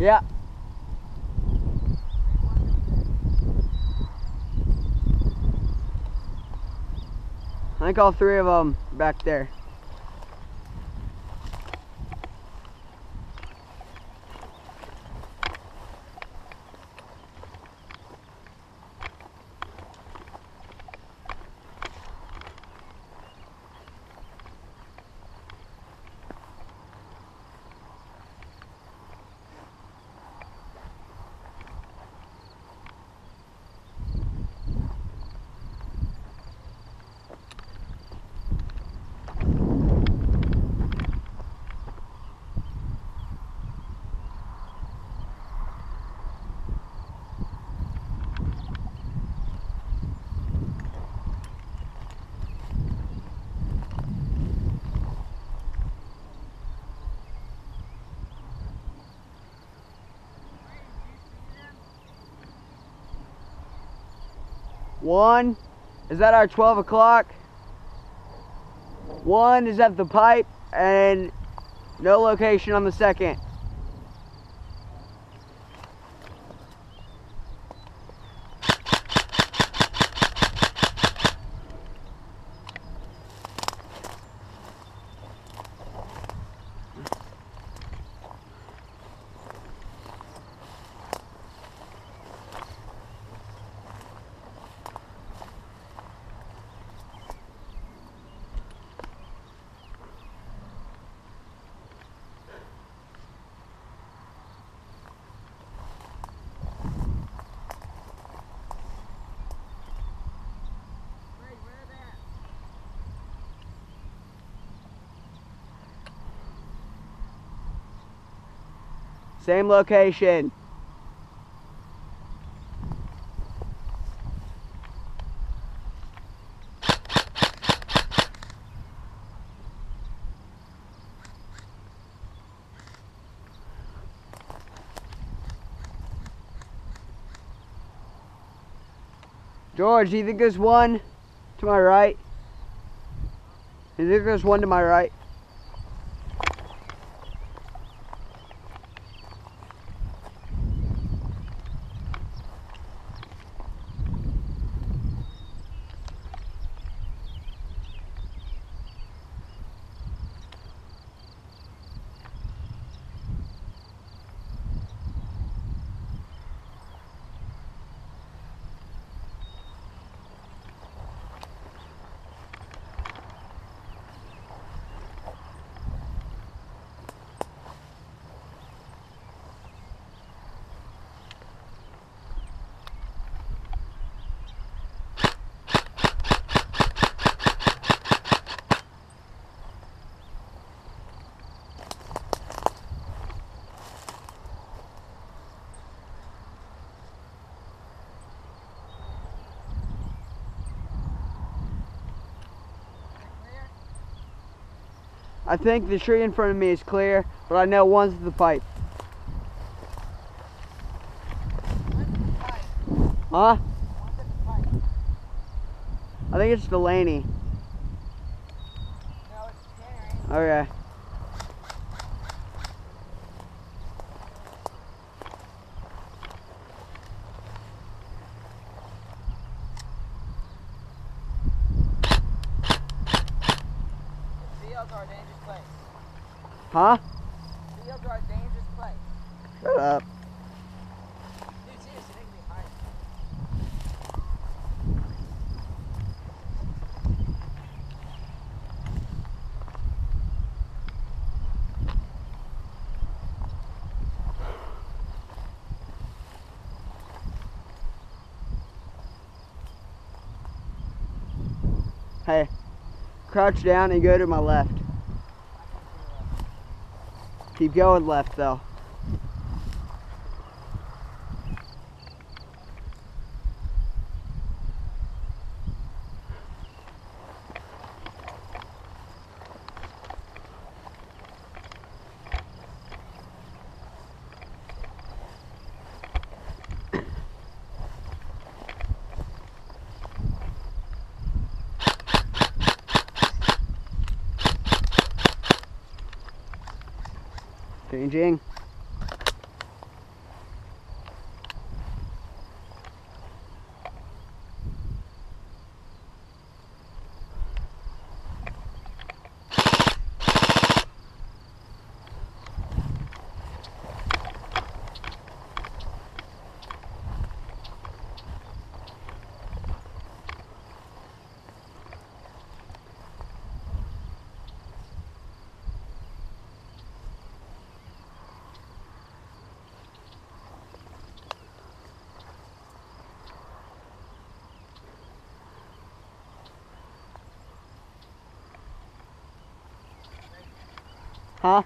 Yeah. I think all three of them are back there. One is at our 12 o'clock. One is at the pipe, and no location on the second. Same location. George, do you think there's one to my right? Do you think there's one to my right? I think the tree in front of me is clear, but I know one's the pipe. Huh? I think it's Delaney. No, it's Tanner. Okay. Fields are a dangerous place. Huh? Fields are a dangerous place. Shut up. Dude, seriously, they can be hiding. Hey, crouch down and go to my left. Keep going left though. Changing. Huh?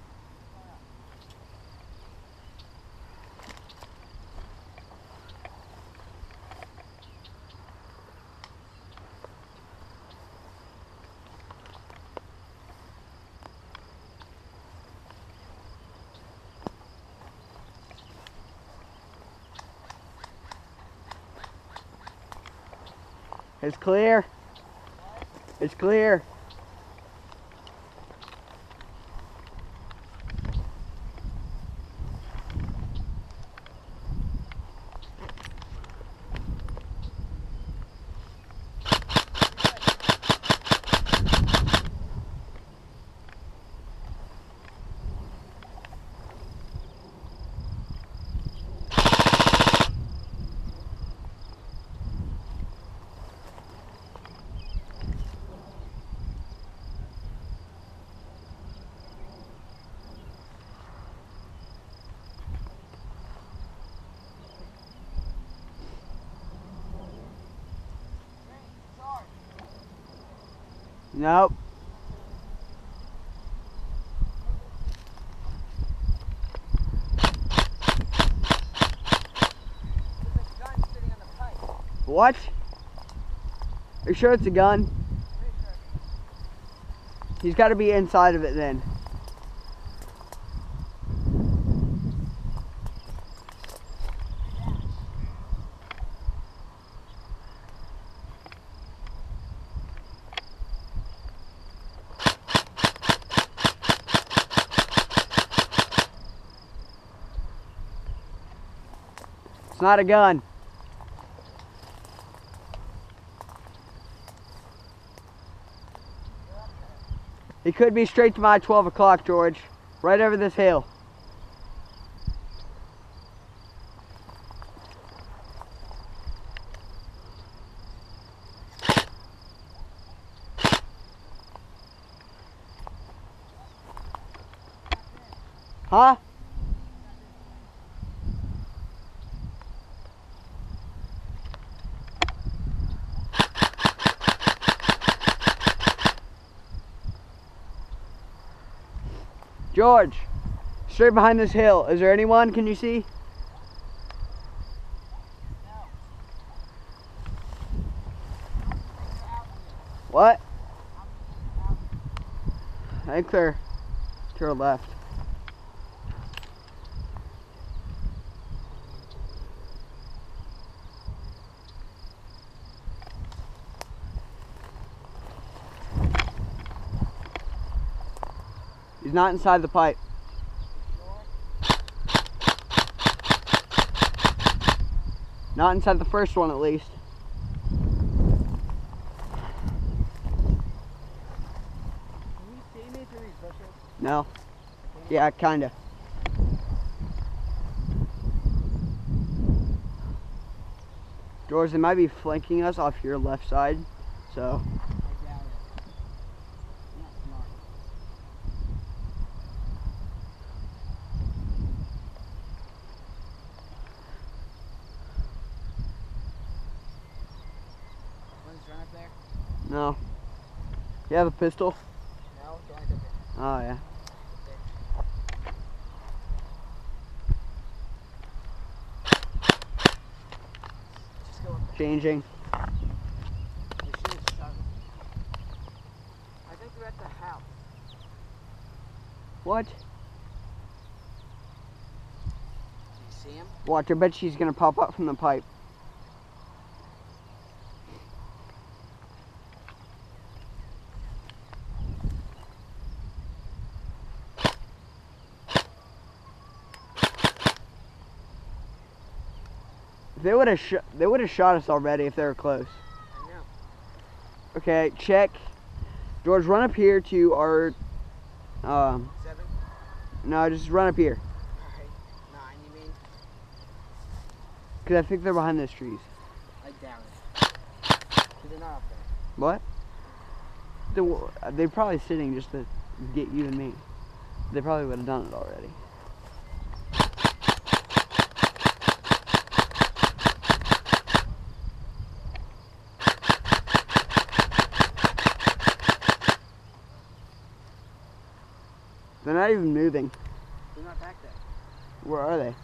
It's clear. It's clear. Nope. There's a gun sitting on the pipe. What? Are you sure it's a gun? Pretty sure. He's got to be inside of it then. It's not a gun. He could be straight to my 12 o'clock, George. Right over this hill. Huh? George, straight behind this hill. Is there anyone? Can you see? No. What? I clear to our left. He's not inside the pipe. Not inside the first one, at least. Can you see me through these bushes? No. Yeah, kinda. George, they might be flanking us off your left side, so. I doubt it. I'm not smart. One's run up there? No. You have a pistol? No, don't like that. Oh, yeah. Just go up there. Changing. We should have shot him. I think they're at the house. What? Do you see him? Watch, I bet she's gonna pop up from the pipe. They would have shot us already if they were close. I know. Okay, check. George, run up here to our 7? no, just run up here. Alright. 9, you mean? Cause I think they're behind those trees. I doubt it. So they're not up there. What? They're probably sitting just to get you and me. They probably would have done it already. They're not even moving. They're not back there. Where are they?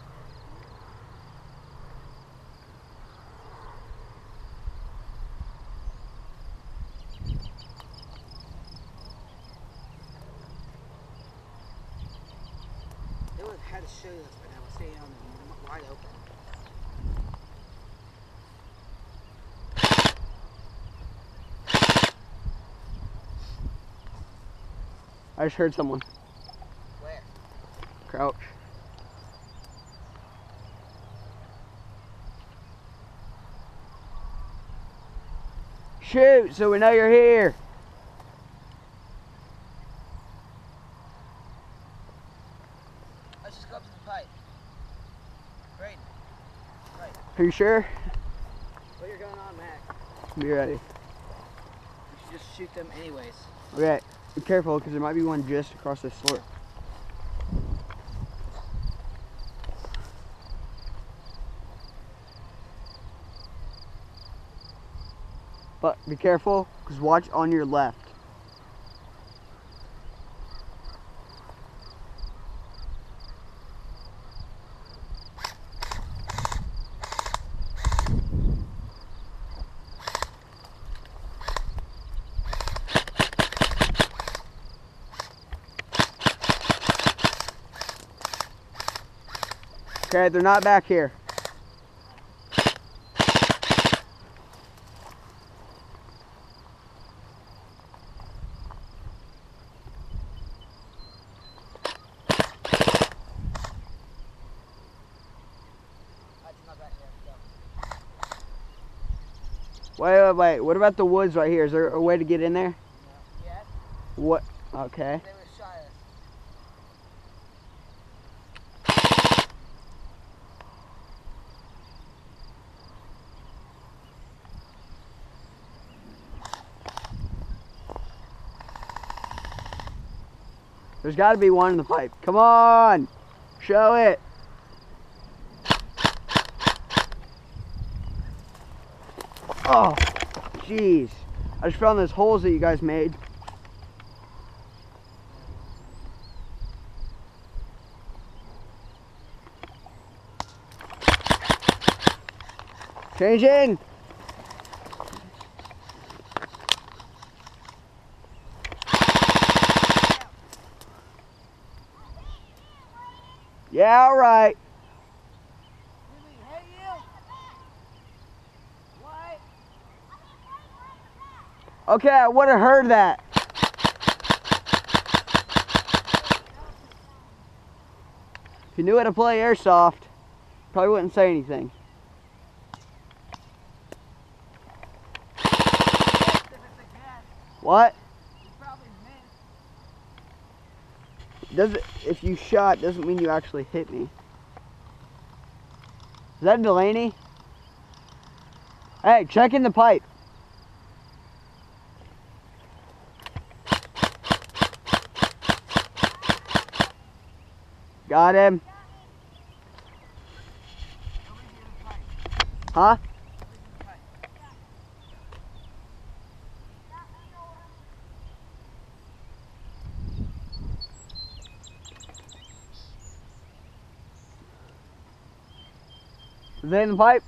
They would have had to show us, but I was staying on them wide open. I just heard someone. Where? Crouch. Shoot, so we know you're here. Let's just go up to the pipe. Great. Right. Are you sure? Put your gun on, Mac. Be ready. You should just shoot them anyways. Okay, be careful because there might be one just across this slope. But be careful because watch on your left. Okay, they're not back here. Wait. What about the woods right here? Is there a way to get in there? No. Yes. What? Okay. They would shot us. There's got to be one in the pipe. Come on! Show it! Oh, jeez. I just found those holes that you guys made. Changing! Yeah, all right. Hey, you! What? Okay, I would have heard that. If you knew how to play Airsoft, probably wouldn't say anything. What? You probably missed. Doesn't, if you shot, doesn't mean you actually hit me. Is that Delaney? Hey, check in the pipe. Got him. Huh? Is they in the pipe?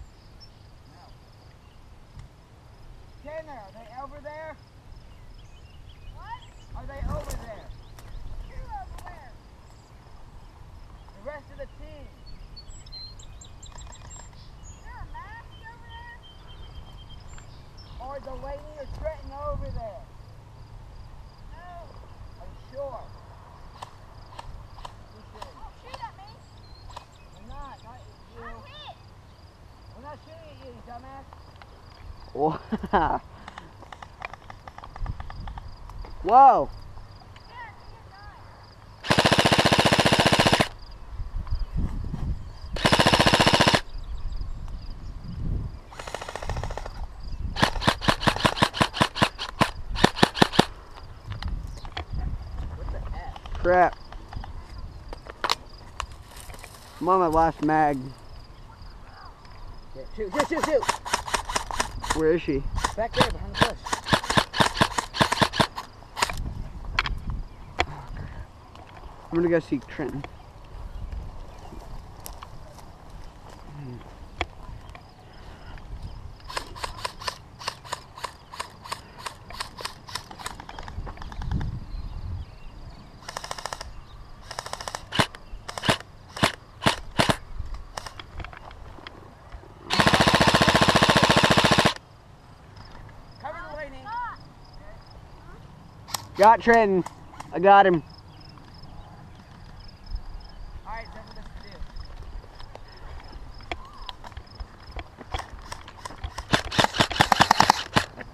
Tanner, are they over there? What? Are they over there? Who over where? The rest of the team. Is there a mask over there? Or Delaney or Trenton over there? No. Are you sure? Don't shoot at me. We're not you. I'm hit. We're not shooting at you, you dumbass. Wow. Whoa. What the F? Crap. I'm on my last mag. Yeah, shoot. Where is she? Back there, behind the bush. I'm gonna go see Trenton. Cover the lane. Got Trenton. I got him. Alright, tell me what to do.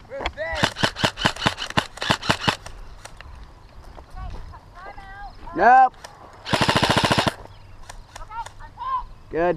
We're fed. Nope. Okay, I'm hit. Good.